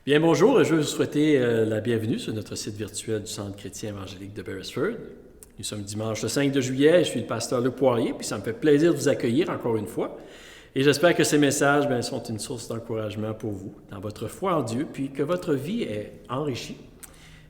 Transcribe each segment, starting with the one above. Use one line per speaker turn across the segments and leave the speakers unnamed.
Bien, bonjour, je veux vous souhaiter la bienvenue sur notre site virtuel du Centre chrétien évangélique de Beresford. Nous sommes dimanche le 5 de juillet, je suis le pasteur Luc Poirier, puis ça me fait plaisir de vous accueillir encore une fois. Et j'espère que ces messages sont une source d'encouragement pour vous, dans votre foi en Dieu, puis que votre vie est enrichie.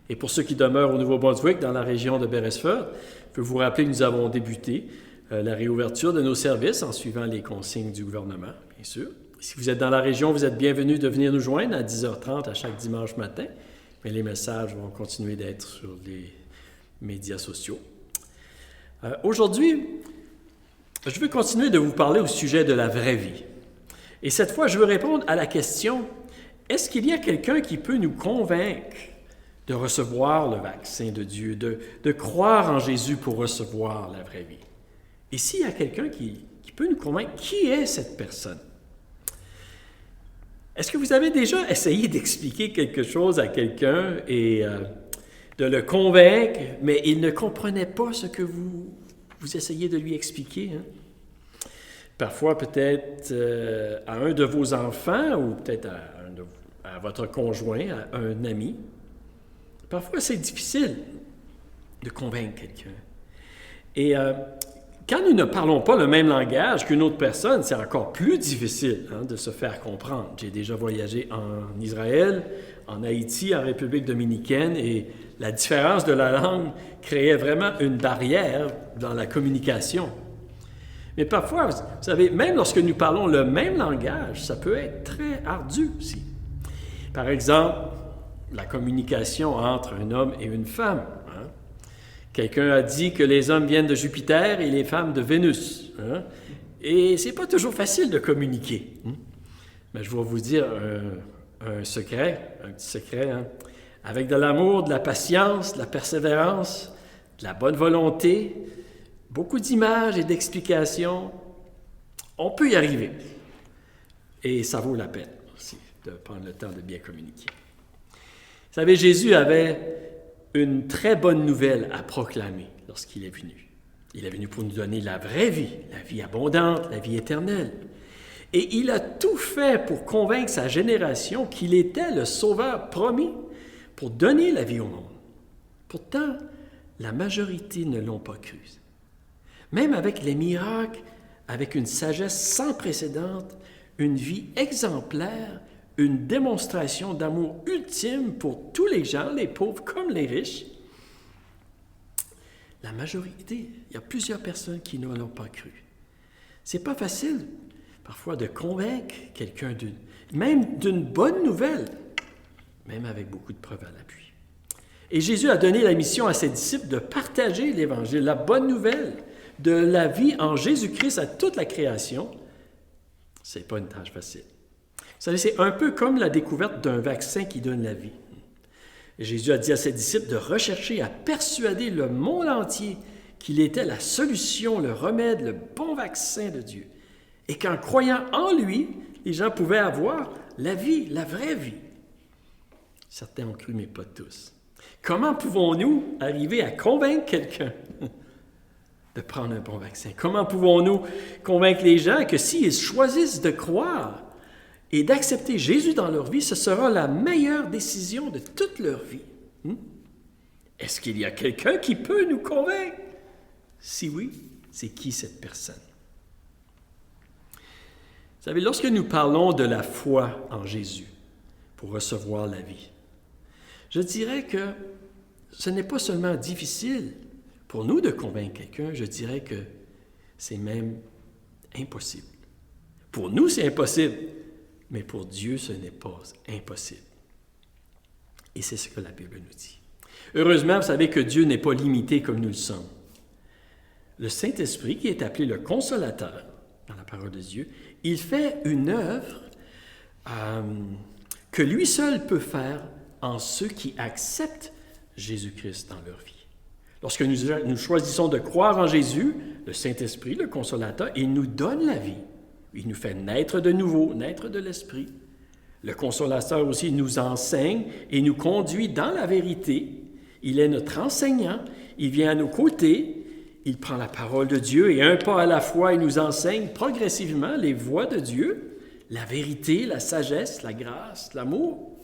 Et pour ceux qui demeurent au Nouveau-Brunswick, dans la région de Beresford, je veux vous rappeler que nous avons débuté la réouverture de nos services en suivant les consignes du gouvernement, bien sûr. Si vous êtes dans la région, vous êtes bienvenus de venir nous joindre à 10h30 à chaque dimanche matin. Mais les messages vont continuer d'être sur les médias sociaux. Aujourd'hui, je veux continuer de vous parler au sujet de la vraie vie. Et cette fois, je veux répondre à la question, est-ce qu'il y a quelqu'un qui peut nous convaincre de recevoir le vaccin de Dieu, de croire en Jésus pour recevoir la vraie vie? Et s'il y a quelqu'un qui peut nous convaincre, qui est cette personne? Est-ce que vous avez déjà essayé d'expliquer quelque chose à quelqu'un et de le convaincre, mais il ne comprenait pas ce que vous essayez de lui expliquer? Parfois, peut-être à un de vos enfants ou peut-être à votre conjoint, à un ami. Parfois, c'est difficile de convaincre quelqu'un. Et quand nous ne parlons pas le même langage qu'une autre personne, c'est encore plus difficile de se faire comprendre. J'ai déjà voyagé en Israël, en Haïti, en République dominicaine, et la différence de la langue créait vraiment une barrière dans la communication. Mais parfois, vous savez, même lorsque nous parlons le même langage, ça peut être très ardu aussi. Par exemple, la communication entre un homme et une femme. Quelqu'un a dit que les hommes viennent de Jupiter et les femmes de Vénus. Et c'est pas toujours facile de communiquer. Mais je vais vous dire un petit secret. Avec de l'amour, de la patience, de la persévérance, de la bonne volonté, beaucoup d'images et d'explications, on peut y arriver. Et ça vaut la peine aussi de prendre le temps de bien communiquer. Vous savez, Jésus avait une très bonne nouvelle à proclamer lorsqu'il est venu. Il est venu pour nous donner la vraie vie, la vie abondante, la vie éternelle. Et il a tout fait pour convaincre sa génération qu'il était le sauveur promis pour donner la vie au monde. Pourtant, la majorité ne l'ont pas cru. Même avec les miracles, avec une sagesse sans précédent, une vie exemplaire, une démonstration d'amour ultime pour tous les gens, les pauvres comme les riches. La majorité, il y a plusieurs personnes qui ne l'ont pas cru. C'est pas facile, parfois, de convaincre quelqu'un même d'une bonne nouvelle, même avec beaucoup de preuves à l'appui. Et Jésus a donné la mission à ses disciples de partager l'Évangile, la bonne nouvelle de la vie en Jésus-Christ à toute la création. C'est pas une tâche facile. Vous savez, c'est un peu comme la découverte d'un vaccin qui donne la vie. Et Jésus a dit à ses disciples de rechercher à persuader le monde entier qu'il était la solution, le remède, le bon vaccin de Dieu. Et qu'en croyant en lui, les gens pouvaient avoir la vie, la vraie vie. Certains ont cru, mais pas tous. Comment pouvons-nous arriver à convaincre quelqu'un de prendre un bon vaccin? Comment pouvons-nous convaincre les gens que s'ils choisissent de croire et d'accepter Jésus dans leur vie, ce sera la meilleure décision de toute leur vie? Est-ce qu'il y a quelqu'un qui peut nous convaincre? Si oui, c'est qui cette personne? Vous savez, lorsque nous parlons de la foi en Jésus pour recevoir la vie, je dirais que ce n'est pas seulement difficile pour nous de convaincre quelqu'un, je dirais que c'est même impossible. Pour nous, c'est impossible. Mais pour Dieu, ce n'est pas impossible. Et c'est ce que la Bible nous dit. Heureusement, vous savez que Dieu n'est pas limité comme nous le sommes. Le Saint-Esprit, qui est appelé le Consolateur dans la parole de Dieu, il fait une œuvre que lui seul peut faire en ceux qui acceptent Jésus-Christ dans leur vie. Lorsque nous choisissons de croire en Jésus, le Saint-Esprit, le Consolateur, il nous donne la vie. Il nous fait naître de nouveau, naître de l'Esprit. Le Consolateur aussi nous enseigne et nous conduit dans la vérité. Il est notre enseignant, il vient à nos côtés, il prend la parole de Dieu et un pas à la fois, il nous enseigne progressivement les voies de Dieu, la vérité, la sagesse, la grâce, l'amour.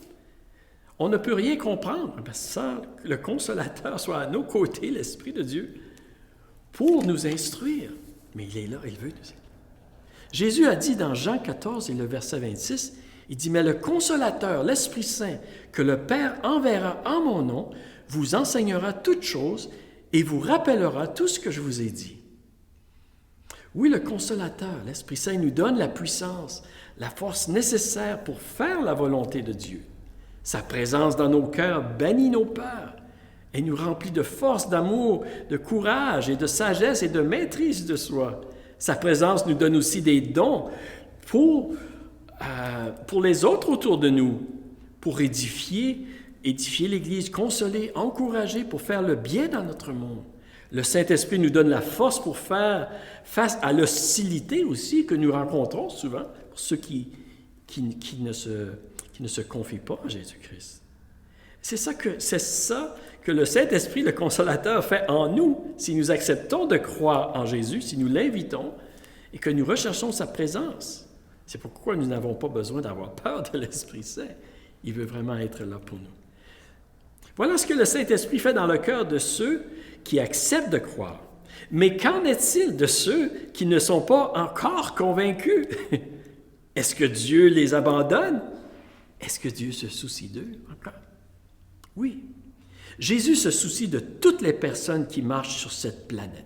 On ne peut rien comprendre sans que le Consolateur soit à nos côtés, l'Esprit de Dieu, pour nous instruire. Mais il est là, il veut nous instruire. Jésus a dit dans Jean 14 et le verset 26, il dit, « Mais le Consolateur, l'Esprit Saint, que le Père enverra en mon nom, vous enseignera toutes choses et vous rappellera tout ce que je vous ai dit. » Oui, le Consolateur, l'Esprit Saint, nous donne la puissance, la force nécessaire pour faire la volonté de Dieu. Sa présence dans nos cœurs bannit nos peurs et nous remplit de force, d'amour, de courage et de sagesse et de maîtrise de soi. Sa présence nous donne aussi des dons pour les autres autour de nous, pour édifier l'Église, consoler, encourager, pour faire le bien dans notre monde. Le Saint-Esprit nous donne la force pour faire face à l'hostilité aussi que nous rencontrons souvent, pour ceux qui ne se confient pas à Jésus-Christ. C'est ça que le Saint-Esprit, le Consolateur, fait en nous, si nous acceptons de croire en Jésus, si nous l'invitons et que nous recherchons sa présence. C'est pourquoi nous n'avons pas besoin d'avoir peur de l'Esprit Saint. Il veut vraiment être là pour nous. Voilà ce que le Saint-Esprit fait dans le cœur de ceux qui acceptent de croire. Mais qu'en est-il de ceux qui ne sont pas encore convaincus? Est-ce que Dieu les abandonne? Est-ce que Dieu se soucie d'eux encore? Oui. Jésus se soucie de toutes les personnes qui marchent sur cette planète.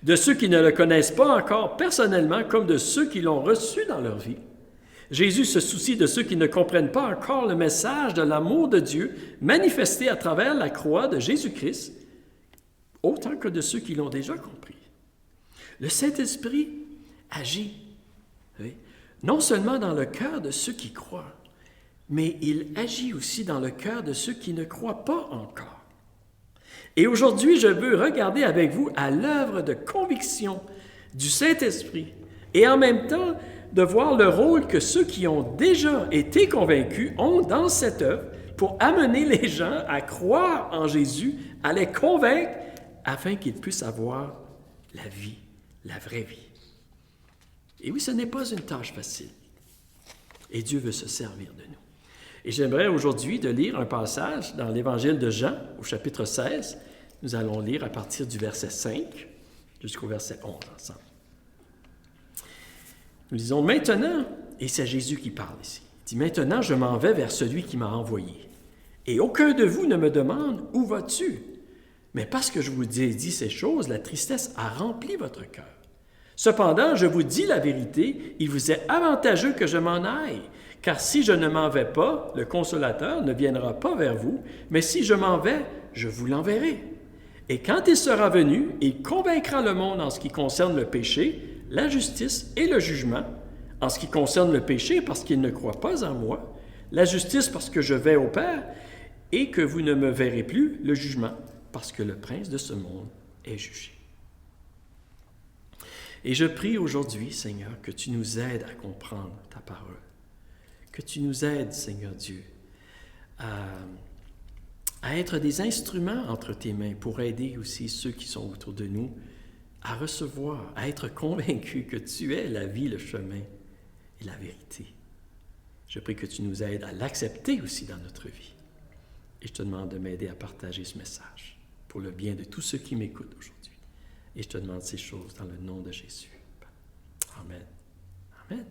De ceux qui ne le connaissent pas encore personnellement comme de ceux qui l'ont reçu dans leur vie. Jésus se soucie de ceux qui ne comprennent pas encore le message de l'amour de Dieu manifesté à travers la croix de Jésus-Christ, autant que de ceux qui l'ont déjà compris. Le Saint-Esprit agit, oui, non seulement dans le cœur de ceux qui croient, mais il agit aussi dans le cœur de ceux qui ne croient pas encore. Et aujourd'hui, je veux regarder avec vous à l'œuvre de conviction du Saint-Esprit et en même temps de voir le rôle que ceux qui ont déjà été convaincus ont dans cette œuvre pour amener les gens à croire en Jésus, à les convaincre afin qu'ils puissent avoir la vie, la vraie vie. Et oui, ce n'est pas une tâche facile. Et Dieu veut se servir de nous. Et j'aimerais aujourd'hui de lire un passage dans l'Évangile de Jean, au chapitre 16. Nous allons lire à partir du verset 5 jusqu'au verset 11 ensemble. Nous lisons maintenant, et c'est Jésus qui parle ici. Il dit, « Maintenant, je m'en vais vers celui qui m'a envoyé. Et aucun de vous ne me demande, où vas-tu? Mais parce que je vous ai dit ces choses, la tristesse a rempli votre cœur. Cependant, je vous dis la vérité, il vous est avantageux que je m'en aille. Car si je ne m'en vais pas, le Consolateur ne viendra pas vers vous, mais si je m'en vais, je vous l'enverrai. Et quand il sera venu, il convaincra le monde en ce qui concerne le péché, la justice et le jugement. En ce qui concerne le péché, parce qu'il ne croit pas en moi, la justice parce que je vais au Père, et que vous ne me verrez plus, le jugement, parce que le prince de ce monde est jugé. » Et je prie aujourd'hui, Seigneur, que tu nous aides à comprendre ta parole. Que tu nous aides, Seigneur Dieu, à être des instruments entre tes mains pour aider aussi ceux qui sont autour de nous à recevoir, à être convaincus que tu es la vie, le chemin et la vérité. Je prie que tu nous aides à l'accepter aussi dans notre vie. Et je te demande de m'aider à partager ce message pour le bien de tous ceux qui m'écoutent aujourd'hui. Et je te demande ces choses dans le nom de Jésus. Amen. Amen.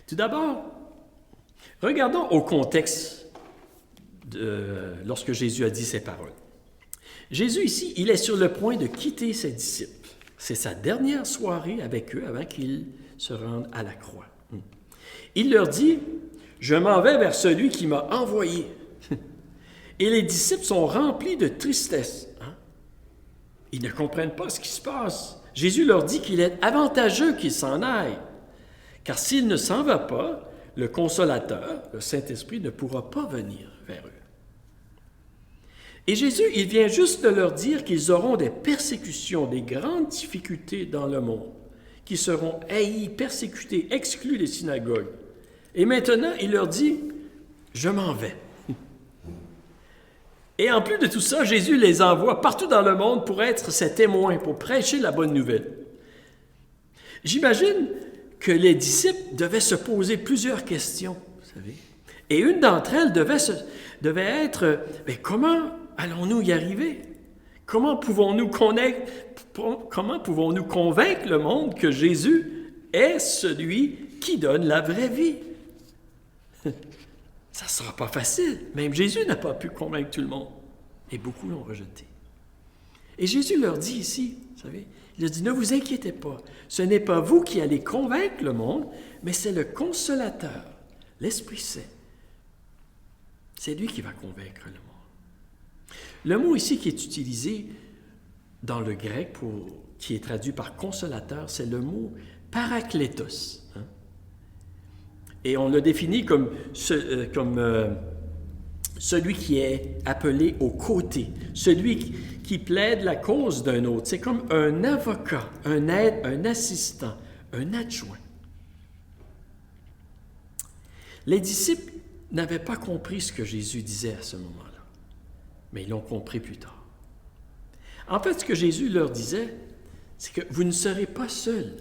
Tout d'abord, regardons au contexte lorsque Jésus a dit ces paroles. Jésus ici, il est sur le point de quitter ses disciples. C'est sa dernière soirée avec eux avant qu'ils se rendent à la croix. Il leur dit, « Je m'en vais vers celui qui m'a envoyé. » Et les disciples sont remplis de tristesse. Ils ne comprennent pas ce qui se passe. Jésus leur dit qu'il est avantageux qu'ils s'en aillent. Car s'il ne s'en va pas, le Consolateur, le Saint-Esprit, ne pourra pas venir vers eux. Et Jésus, il vient juste de leur dire qu'ils auront des persécutions, des grandes difficultés dans le monde, qui seront haïs, persécutés, exclus des synagogues. Et maintenant, il leur dit, « Je m'en vais. » Et en plus de tout ça, Jésus les envoie partout dans le monde pour être ses témoins, pour prêcher la bonne nouvelle. J'imagine que les disciples devaient se poser plusieurs questions, vous savez. Et une d'entre elles devait être, mais comment allons-nous y arriver? Comment pouvons-nous convaincre le monde que Jésus est celui qui donne la vraie vie? Ça ne sera pas facile. Même Jésus n'a pas pu convaincre tout le monde. Et beaucoup l'ont rejeté. Et Jésus leur dit ici, vous savez, il leur dit, ne vous inquiétez pas. Ce n'est pas vous qui allez convaincre le monde, mais c'est le Consolateur, l'Esprit Saint. C'est lui qui va convaincre le monde. Le mot ici qui est utilisé dans le grec, qui est traduit par consolateur, c'est le mot parakletos. Hein? Et on le définit comme celui qui est appelé aux côtés, celui qui plaide la cause d'un autre. C'est comme un avocat, un aide, un assistant, un adjoint. Les disciples n'avaient pas compris ce que Jésus disait à ce moment-là, mais ils l'ont compris plus tard. En fait, ce que Jésus leur disait, c'est que vous ne serez pas seuls.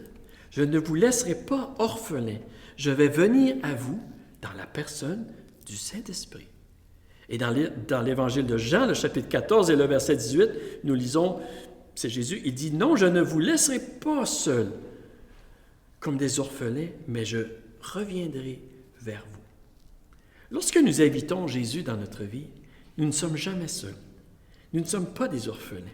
Je ne vous laisserai pas orphelins. Je vais venir à vous dans la personne du Saint-Esprit. Et dans l'Évangile de Jean, le chapitre 14 et le verset 18, nous lisons, c'est Jésus, il dit, « Non, je ne vous laisserai pas seuls comme des orphelins, mais je reviendrai vers vous. » Lorsque nous invitons Jésus dans notre vie, nous ne sommes jamais seuls. Nous ne sommes pas des orphelins.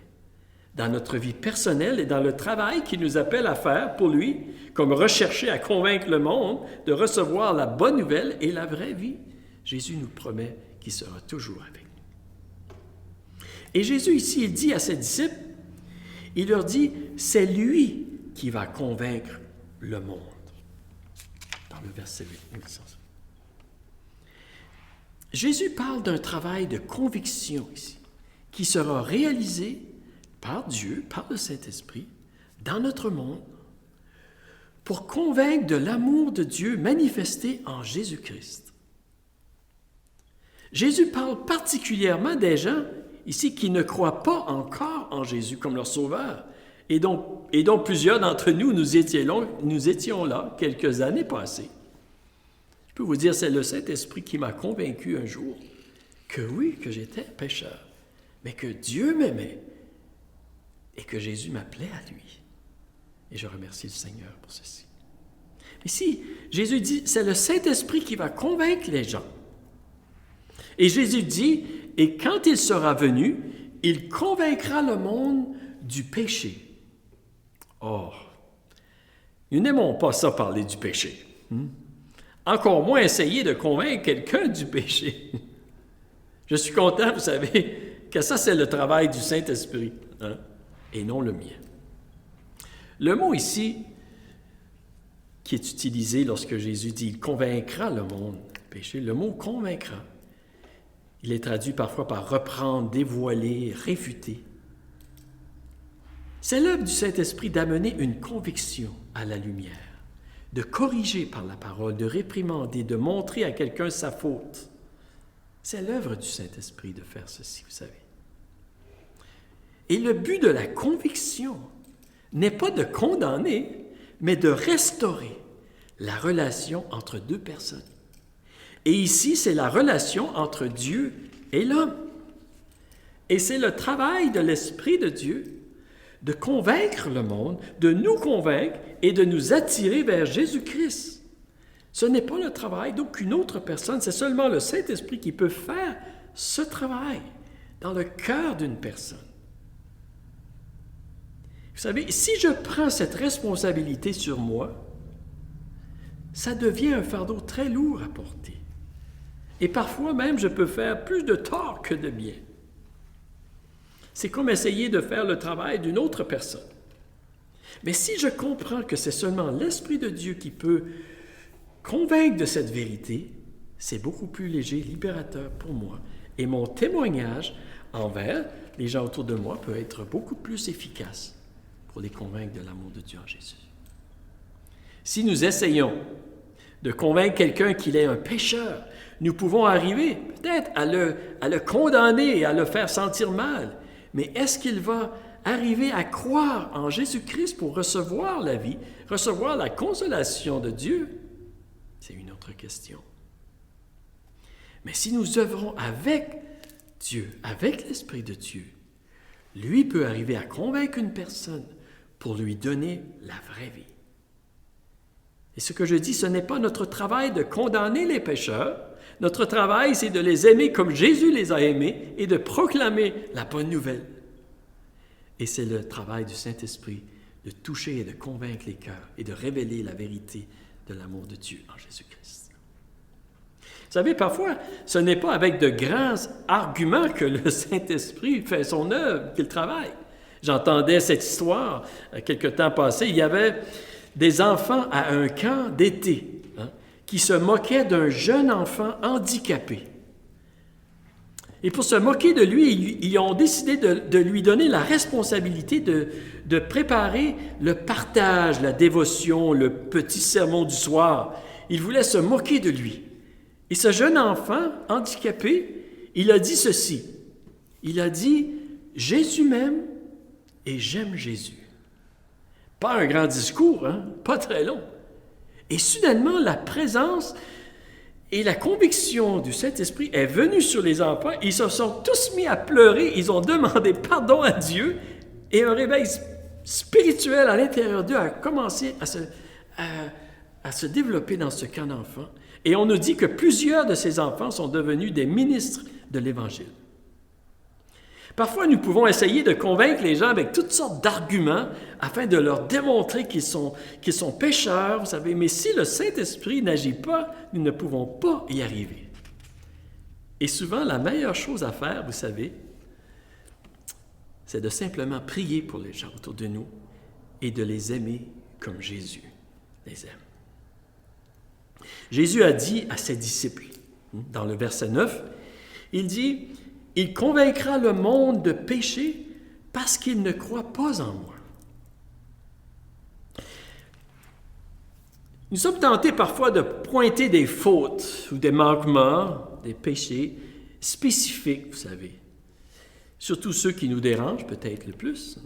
Dans notre vie personnelle et dans le travail qu'il nous appelle à faire pour lui, comme rechercher à convaincre le monde de recevoir la bonne nouvelle et la vraie vie, Jésus nous promet qu'il sera toujours avec nous. Et Jésus ici, il dit à ses disciples, il leur dit, c'est lui qui va convaincre le monde. Dans le verset 8. Jésus parle d'un travail de conviction ici, qui sera réalisé par Dieu, par le Saint-Esprit, dans notre monde, pour convaincre de l'amour de Dieu manifesté en Jésus-Christ. Jésus parle particulièrement des gens ici qui ne croient pas encore en Jésus comme leur sauveur, et dont plusieurs d'entre nous, nous étions là quelques années passées. Je peux vous dire, c'est le Saint-Esprit qui m'a convaincu un jour que oui, que j'étais pécheur, mais que Dieu m'aimait et que Jésus m'appelait à lui. Et je remercie le Seigneur pour ceci. Ici, Jésus dit, c'est le Saint-Esprit qui va convaincre les gens. Et Jésus dit, et quand il sera venu, il convaincra le monde du péché. Or, nous n'aimons pas ça parler du péché. Encore moins essayer de convaincre quelqu'un du péché. Je suis content, vous savez, que ça, c'est le travail du Saint-Esprit, hein, et non le mien. Le mot ici, qui est utilisé lorsque Jésus dit « il convaincra le monde du péché », le mot « convaincra », il est traduit parfois par « reprendre »,« dévoiler »,« réfuter ». C'est l'œuvre du Saint-Esprit d'amener une conviction à la lumière, de corriger par la parole, de réprimander, de montrer à quelqu'un sa faute. C'est l'œuvre du Saint-Esprit de faire ceci, vous savez. Et le but de la conviction n'est pas de condamner, mais de restaurer la relation entre deux personnes. Et ici, c'est la relation entre Dieu et l'homme. Et c'est le travail de l'Esprit de Dieu de convaincre le monde, de nous convaincre et de nous attirer vers Jésus-Christ. Ce n'est pas le travail d'aucune autre personne, c'est seulement le Saint-Esprit qui peut faire ce travail dans le cœur d'une personne. Vous savez, si je prends cette responsabilité sur moi, ça devient un fardeau très lourd à porter. Et parfois même, je peux faire plus de tort que de bien. C'est comme essayer de faire le travail d'une autre personne. Mais si je comprends que c'est seulement l'Esprit de Dieu qui peut convaincre de cette vérité, c'est beaucoup plus léger, libérateur pour moi. Et mon témoignage envers les gens autour de moi peut être beaucoup plus efficace pour les convaincre de l'amour de Dieu en Jésus. Si nous essayons de convaincre quelqu'un qu'il est un pécheur, nous pouvons arriver peut-être à le condamner et à le faire sentir mal. Mais est-ce qu'il va arriver à croire en Jésus-Christ pour recevoir la vie, recevoir la consolation de Dieu? C'est une autre question. Mais si nous œuvrons avec Dieu, avec l'Esprit de Dieu, lui peut arriver à convaincre une personne pour lui donner la vraie vie. Et ce que je dis, ce n'est pas notre travail de condamner les pécheurs. Notre travail, c'est de les aimer comme Jésus les a aimés et de proclamer la bonne nouvelle. Et c'est le travail du Saint-Esprit de toucher et de convaincre les cœurs et de révéler la vérité de l'amour de Dieu en Jésus-Christ. Vous savez, parfois, ce n'est pas avec de grands arguments que le Saint-Esprit fait son œuvre, qu'il travaille. J'entendais cette histoire quelque temps passé. Il y avait des enfants à un camp d'été qui se moquaient d'un jeune enfant handicapé. Et pour se moquer de lui, ils ont décidé de lui donner la responsabilité de préparer le partage, la dévotion, le petit sermon du soir. Ils voulaient se moquer de lui. Et ce jeune enfant handicapé, il a dit ceci. Il a dit « Jésus m'aime et j'aime Jésus ». Pas un grand discours, pas très long. Et soudainement, la présence et la conviction du Saint-Esprit est venue sur les enfants. Ils se sont tous mis à pleurer. Ils ont demandé pardon à Dieu. Et un réveil spirituel à l'intérieur d'eux a commencé à se développer dans ce camp d'enfants. Et on nous dit que plusieurs de ces enfants sont devenus des ministres de l'Évangile. Parfois, nous pouvons essayer de convaincre les gens avec toutes sortes d'arguments afin de leur démontrer qu'ils sont pécheurs, vous savez. Mais si le Saint-Esprit n'agit pas, nous ne pouvons pas y arriver. Et souvent, la meilleure chose à faire, vous savez, c'est de simplement prier pour les gens autour de nous et de les aimer comme Jésus les aime. Jésus a dit à ses disciples, dans le verset 9, il dit « Il convaincra le monde de péché parce qu'il ne croit pas en moi. » Nous sommes tentés parfois de pointer des fautes ou des manquements, des péchés spécifiques, vous savez. Surtout ceux qui nous dérangent peut-être le plus.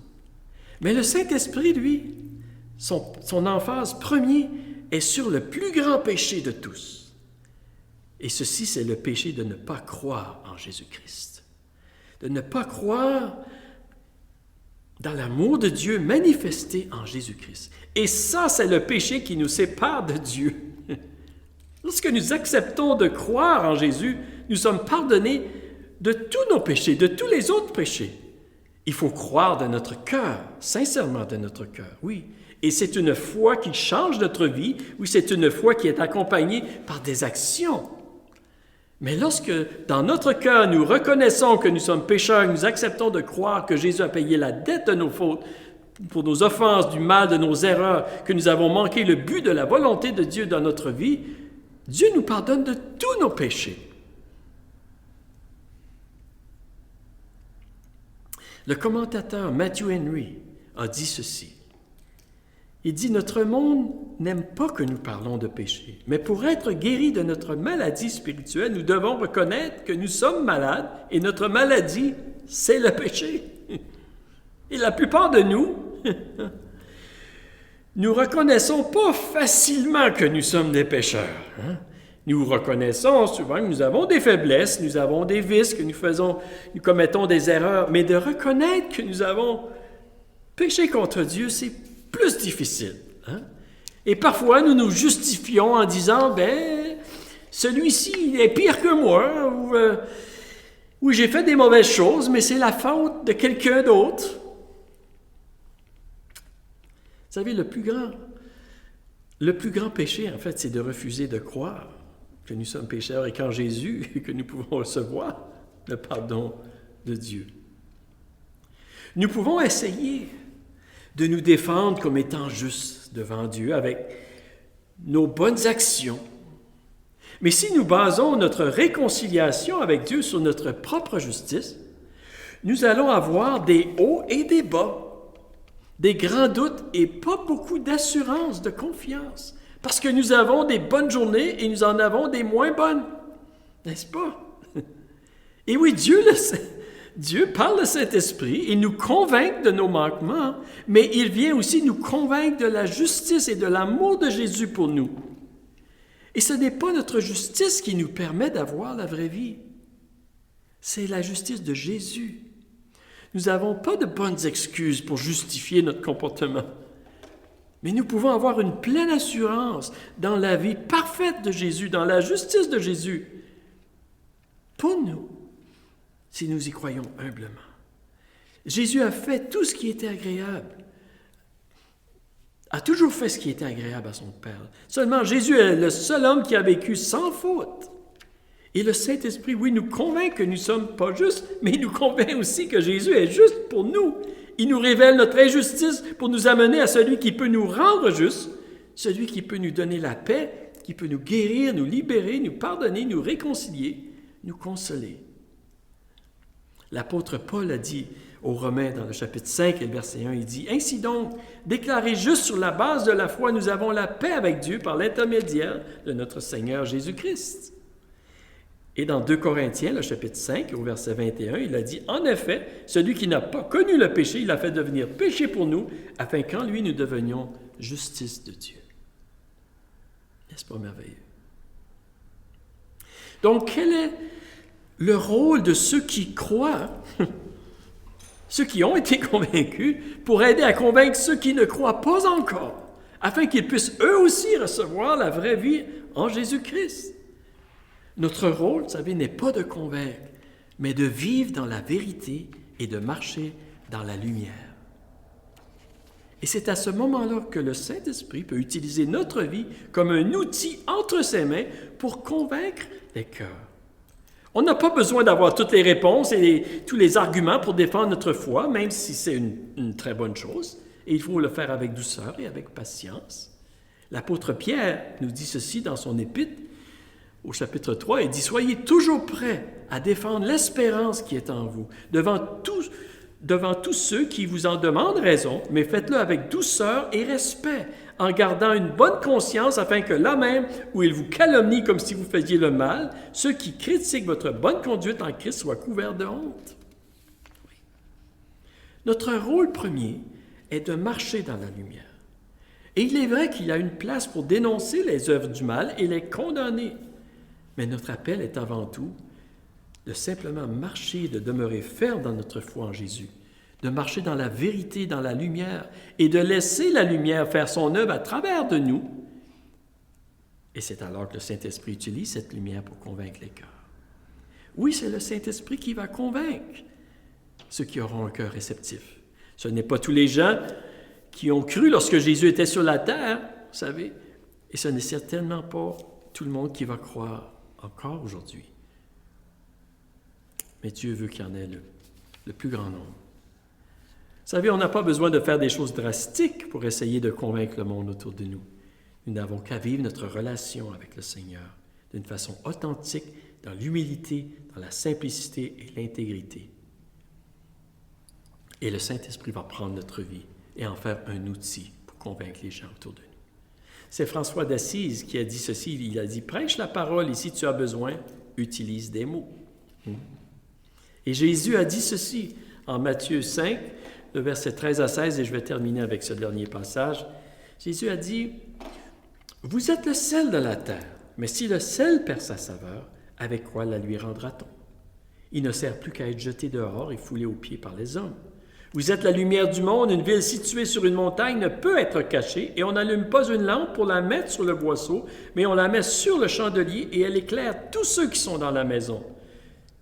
Mais le Saint-Esprit, lui, son emphase premier est sur le plus grand péché de tous. Et ceci, c'est le péché de ne pas croire en Jésus-Christ. De ne pas croire dans l'amour de Dieu manifesté en Jésus-Christ. Et ça, c'est le péché qui nous sépare de Dieu. Lorsque nous acceptons de croire en Jésus, nous sommes pardonnés de tous nos péchés, de tous les autres péchés. Il faut croire de notre cœur, sincèrement de notre cœur, oui. Et c'est une foi qui change notre vie, oui, c'est une foi qui est accompagnée par des actions. Mais lorsque, dans notre cœur, nous reconnaissons que nous sommes pécheurs, nous acceptons de croire que Jésus a payé la dette de nos fautes, pour nos offenses, du mal, de nos erreurs, que nous avons manqué le but de la volonté de Dieu dans notre vie, Dieu nous pardonne de tous nos péchés. Le commentateur Matthew Henry a dit ceci. Il dit « Notre monde n'aime pas que nous parlons de péché, mais pour être guéris de notre maladie spirituelle, nous devons reconnaître que nous sommes malades et notre maladie, c'est le péché. » Et la plupart de nous, nous reconnaissons pas facilement que nous sommes des pécheurs. Nous reconnaissons souvent que nous avons des faiblesses, nous avons des vices, que nous commettons des erreurs, mais de reconnaître que nous avons péché contre Dieu, c'est plus difficile. Et parfois, nous nous justifions en disant, celui-ci, il est pire que moi, ou j'ai fait des mauvaises choses, mais c'est la faute de quelqu'un d'autre. Vous savez, le plus grand péché, en fait, c'est de refuser de croire que nous sommes pécheurs et qu'en Jésus, que nous pouvons recevoir le pardon de Dieu. Nous pouvons essayer de nous défendre comme étant justes devant Dieu avec nos bonnes actions. Mais si nous basons notre réconciliation avec Dieu sur notre propre justice, nous allons avoir des hauts et des bas, des grands doutes et pas beaucoup d'assurance, de confiance, parce que nous avons des bonnes journées et nous en avons des moins bonnes, n'est-ce pas? Et oui, Dieu par le Saint-Esprit, il nous convainc de nos manquements, mais il vient aussi nous convaincre de la justice et de l'amour de Jésus pour nous. Et ce n'est pas notre justice qui nous permet d'avoir la vraie vie. C'est la justice de Jésus. Nous n'avons pas de bonnes excuses pour justifier notre comportement. Mais nous pouvons avoir une pleine assurance dans la vie parfaite de Jésus, dans la justice de Jésus, pour nous, si nous y croyons humblement. Jésus a fait tout ce qui était agréable, a toujours fait ce qui était agréable à son Père. Seulement, Jésus est le seul homme qui a vécu sans faute. Et le Saint-Esprit, oui, nous convainc que nous ne sommes pas justes, mais il nous convainc aussi que Jésus est juste pour nous. Il nous révèle notre injustice pour nous amener à celui qui peut nous rendre justes, celui qui peut nous donner la paix, qui peut nous guérir, nous libérer, nous pardonner, nous réconcilier, nous consoler. L'apôtre Paul a dit aux Romains dans le chapitre 5 et le verset 1, il dit « Ainsi donc, déclarés justes sur la base de la foi, nous avons la paix avec Dieu par l'intermédiaire de notre Seigneur Jésus-Christ. » Et dans 2 Corinthiens, le chapitre 5, au verset 21, il a dit « En effet, celui qui n'a pas connu le péché, il a fait devenir péché pour nous, afin qu'en lui nous devenions justice de Dieu. » N'est-ce pas merveilleux? Donc, quel est le rôle de ceux qui croient, ceux qui ont été convaincus, pour aider à convaincre ceux qui ne croient pas encore, afin qu'ils puissent eux aussi recevoir la vraie vie en Jésus-Christ? Notre rôle, vous savez, n'est pas de convaincre, mais de vivre dans la vérité et de marcher dans la lumière. Et c'est à ce moment-là que le Saint-Esprit peut utiliser notre vie comme un outil entre ses mains pour convaincre les cœurs. On n'a pas besoin d'avoir toutes les réponses et tous les arguments pour défendre notre foi, même si c'est une très bonne chose, et il faut le faire avec douceur et avec patience. L'apôtre Pierre nous dit ceci dans son épître, au chapitre 3, il dit « Soyez toujours prêts à défendre l'espérance qui est en vous, devant tous ceux qui vous en demandent raison, mais faites-le avec douceur et respect, en gardant une bonne conscience, afin que là même où ils vous calomnient comme si vous faisiez le mal, ceux qui critiquent votre bonne conduite en Christ soient couverts de honte. » Oui. Notre rôle premier est de marcher dans la lumière. Et il est vrai qu'il y a une place pour dénoncer les œuvres du mal et les condamner. Mais notre appel est avant tout de simplement marcher, de demeurer ferme dans notre foi en Jésus, de marcher dans la vérité, dans la lumière, et de laisser la lumière faire son œuvre à travers de nous. Et c'est alors que le Saint-Esprit utilise cette lumière pour convaincre les cœurs. Oui, c'est le Saint-Esprit qui va convaincre ceux qui auront un cœur réceptif. Ce n'est pas tous les gens qui ont cru lorsque Jésus était sur la terre, vous savez, et ce n'est certainement pas tout le monde qui va croire encore aujourd'hui. Mais Dieu veut qu'il y en ait le plus grand nombre. Vous savez, on n'a pas besoin de faire des choses drastiques pour essayer de convaincre le monde autour de nous. Nous n'avons qu'à vivre notre relation avec le Seigneur d'une façon authentique, dans l'humilité, dans la simplicité et l'intégrité. Et le Saint-Esprit va prendre notre vie et en faire un outil pour convaincre les gens autour de nous. C'est François d'Assise qui a dit ceci, il a dit « Prêche la parole et si tu as besoin, utilise des mots. » Et Jésus a dit ceci en Matthieu 5, le verset 13 à 16, et je vais terminer avec ce dernier passage. Jésus a dit « Vous êtes le sel de la terre, mais si le sel perd sa saveur, avec quoi la lui rendra-t-on? Il ne sert plus qu'à être jeté dehors et foulé aux pieds par les hommes. Vous êtes la lumière du monde, une ville située sur une montagne ne peut être cachée, et on n'allume pas une lampe pour la mettre sur le boisseau, mais on la met sur le chandelier, et elle éclaire tous ceux qui sont dans la maison.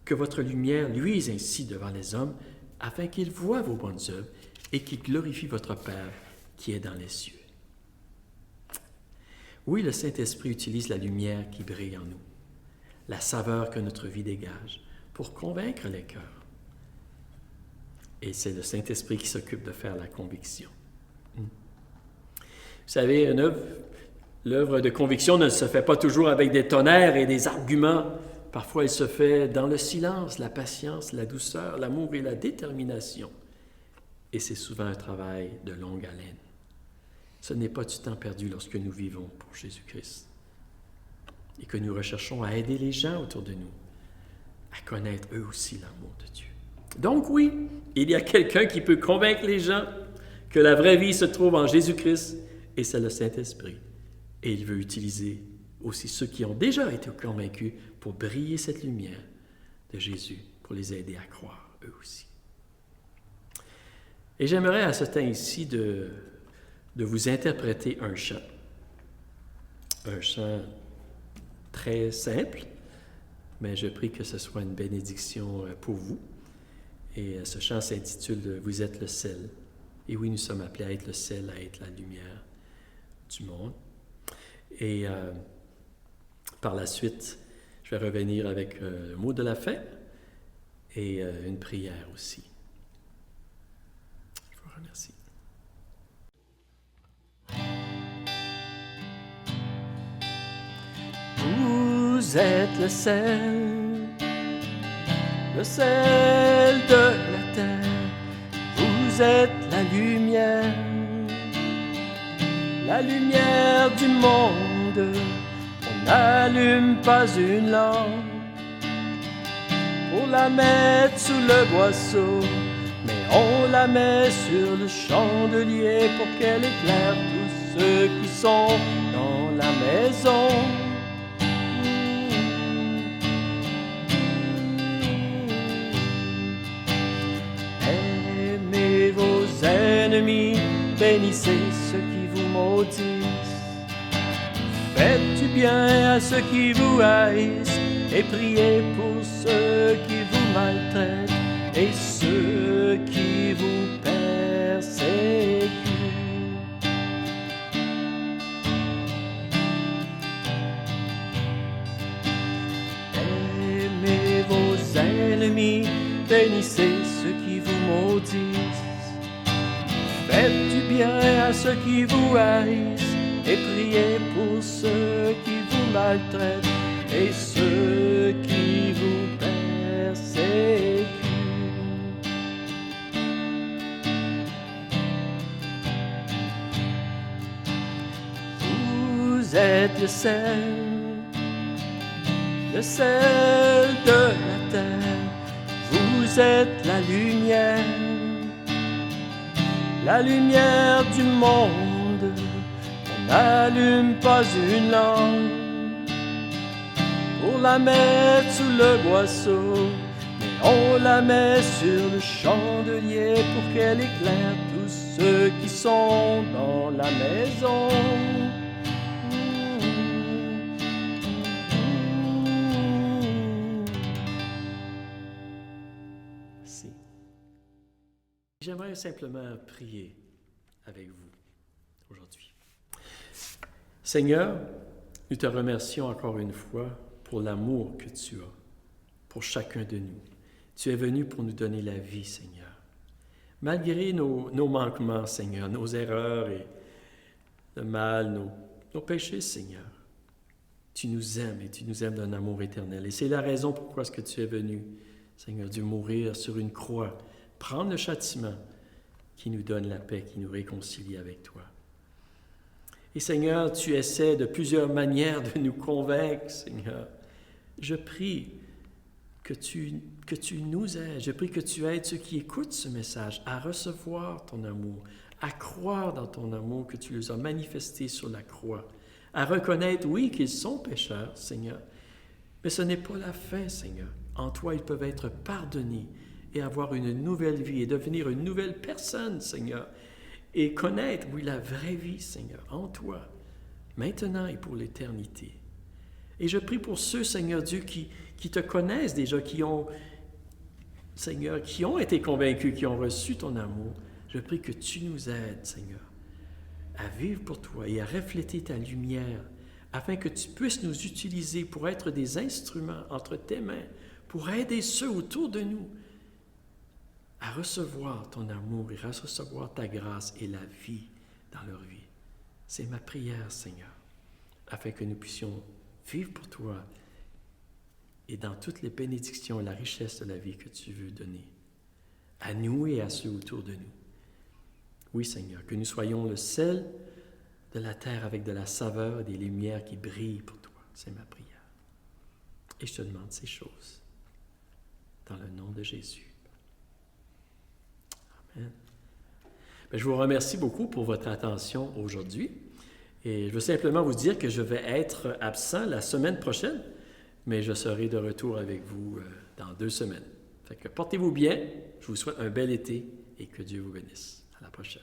Que votre lumière luise ainsi devant les hommes, afin qu'ils voient vos bonnes œuvres, et qu'ils glorifient votre Père qui est dans les cieux. » Oui, le Saint-Esprit utilise la lumière qui brille en nous, la saveur que notre vie dégage, pour convaincre les cœurs. Et c'est le Saint-Esprit qui s'occupe de faire la conviction. Vous savez, l'œuvre de conviction ne se fait pas toujours avec des tonnerres et des arguments. Parfois, elle se fait dans le silence, la patience, la douceur, l'amour et la détermination. Et c'est souvent un travail de longue haleine. Ce n'est pas du temps perdu lorsque nous vivons pour Jésus-Christ et que nous recherchons à aider les gens autour de nous à connaître eux aussi l'amour de Dieu. Donc oui, il y a quelqu'un qui peut convaincre les gens que la vraie vie se trouve en Jésus-Christ, et c'est le Saint-Esprit. Et il veut utiliser aussi ceux qui ont déjà été convaincus pour briller cette lumière de Jésus, pour les aider à croire eux aussi. Et j'aimerais à ce temps ici de vous interpréter un chant très simple, mais je prie que ce soit une bénédiction pour vous. Et ce chant s'intitule « Vous êtes le sel ». Et oui, nous sommes appelés à être le sel, à être la lumière du monde. Et par la suite, je vais revenir avec le mot de la fin et une prière aussi. Je vous remercie. Vous êtes le sel de la terre. Vous êtes la lumière du monde. On n'allume pas une lampe pour la mettre sous le boisseau, mais on la met sur le chandelier pour qu'elle éclaire tous ceux qui sont dans la maison. Aimez vos ennemis, bénissez ceux qui vous maudissent. Faites du bien à ceux qui vous haïssent et priez pour ceux qui vous maltraitent et ceux qui vous persécutent. Aimez vos ennemis, bénissez ceux qui vous maudissent. Faites du bien à ceux qui vous haïssent et priez pour ceux qui vous maltraitent et ceux qui vous persécutent. Vous êtes le sel de la terre. Vous êtes la lumière du monde. On n'allume pas une lampe pour la mettre sous le boisseau, mais on la met sur le chandelier pour qu'elle éclaire tous ceux qui sont dans la maison. Merci. J'aimerais simplement prier avec vous aujourd'hui. Seigneur, nous te remercions encore une fois pour l'amour que tu as pour chacun de nous. Tu es venu pour nous donner la vie, Seigneur. Malgré nos manquements, Seigneur, nos erreurs et le mal, nos péchés, Seigneur, tu nous aimes et tu nous aimes d'un amour éternel. Et c'est la raison pourquoi est-ce que tu es venu, Seigneur, Dieu, mourir sur une croix, prendre le châtiment qui nous donne la paix, qui nous réconcilie avec toi. Et Seigneur, tu essaies de plusieurs manières de nous convaincre, Seigneur. Je prie que tu nous aides, je prie que tu aides ceux qui écoutent ce message à recevoir ton amour, à croire dans ton amour que tu les as manifestés sur la croix, à reconnaître, oui, qu'ils sont pécheurs, Seigneur, mais ce n'est pas la fin, Seigneur. En toi, ils peuvent être pardonnés et avoir une nouvelle vie et devenir une nouvelle personne, Seigneur, et connaître, oui, la vraie vie, Seigneur, en toi, maintenant et pour l'éternité. Et je prie pour ceux, Seigneur Dieu, qui te connaissent déjà, qui ont, Seigneur, qui ont été convaincus, qui ont reçu ton amour. Je prie que tu nous aides, Seigneur, à vivre pour toi et à refléter ta lumière, afin que tu puisses nous utiliser pour être des instruments entre tes mains, pour aider ceux autour de nous à recevoir ton amour et à recevoir ta grâce et la vie dans leur vie. C'est ma prière, Seigneur, afin que nous puissions vivre pour toi et dans toutes les bénédictions et la richesse de la vie que tu veux donner à nous et à ceux autour de nous. Oui, Seigneur, que nous soyons le sel de la terre avec de la saveur et des lumières qui brillent pour toi. C'est ma prière. Et je te demande ces choses dans le nom de Jésus. Amen. Je vous remercie beaucoup pour votre attention aujourd'hui. Et je veux simplement vous dire que je vais être absent la semaine prochaine, mais je serai de retour avec vous dans 2 semaines. Fait que portez-vous bien, je vous souhaite un bel été et que Dieu vous bénisse. À la prochaine.